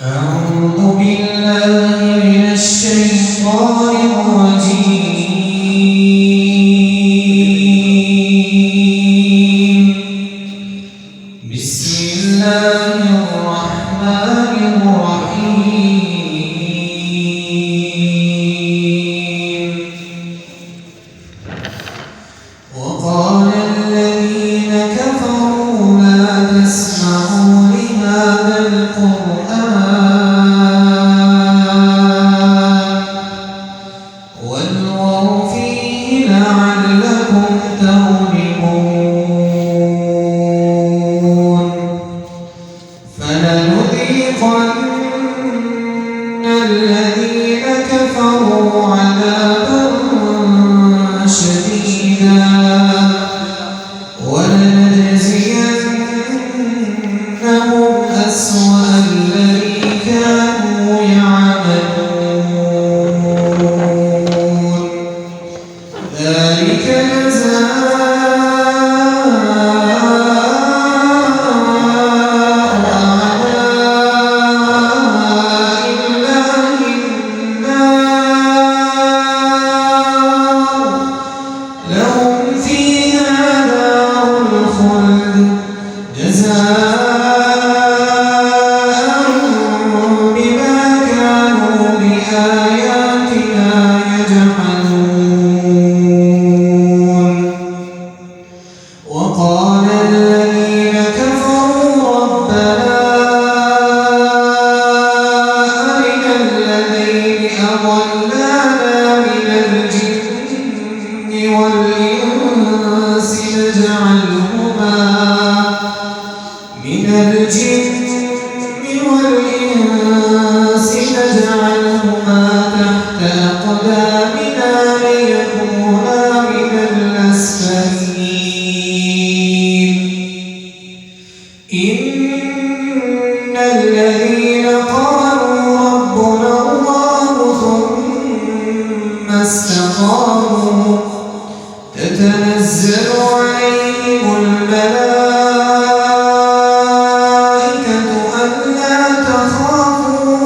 أعوذ بالله من الشيطان الرجيم. بسم الله الرحمن الرحيم. وقال الذين كفروا لا تسمعوا لهذا القرآن والغوا فيه لعلكم تغلبون. فلنذيقن الذين كفروا عذابا شديدا ولنجزينهم أسوأ الذي كانوا يعملون. ذلك جزاء أعداء الله النار لهم فيها دار الخلد جزاء بما كانوا بآياتنا يجحدون. وقال الذين كفروا ربنا أرنا الذين أضلانا من الجن والإنس نجعلهما تحت أقدامنا ليكونا من الأسفلين. إن الذين قالوا ربنا الله ثم استقاموا تتنزل عليهم الملائكة ألا تخافوا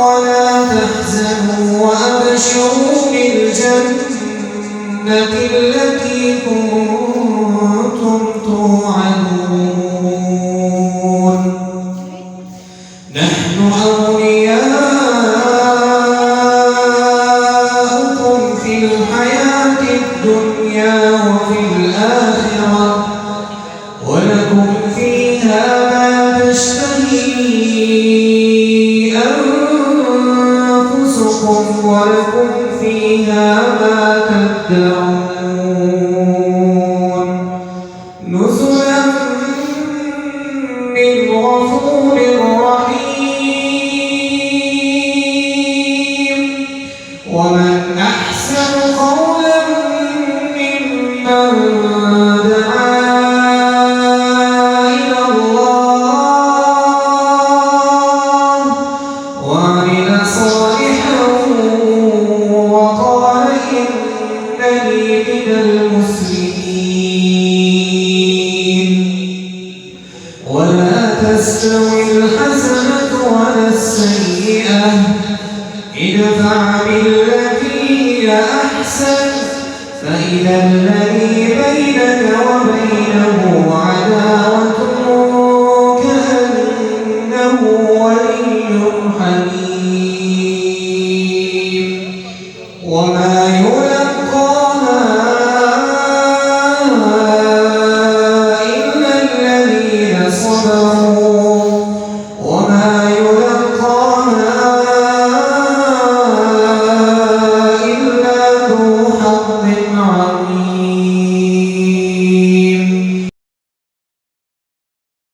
ولا تحزنوا وأبشروا بالجنة التي كنتم توعدون. نحن أولياؤكم في الحياة الدنيا وفي الآخرة ولكم فيها ما تشتهي أنفسكم ولكم فيها ما تدعون. نزلا من غفور رحيم. ومن أحسن قولا ممن دعا إلى الله وعمل صالحا وقال إنني من المسلمين. ولا تستوي الحسنة ولا السيئة ادفع بالتي هي أحسن فإذا الذي بينك وبينه عداوة كأنه ولي حميم. وما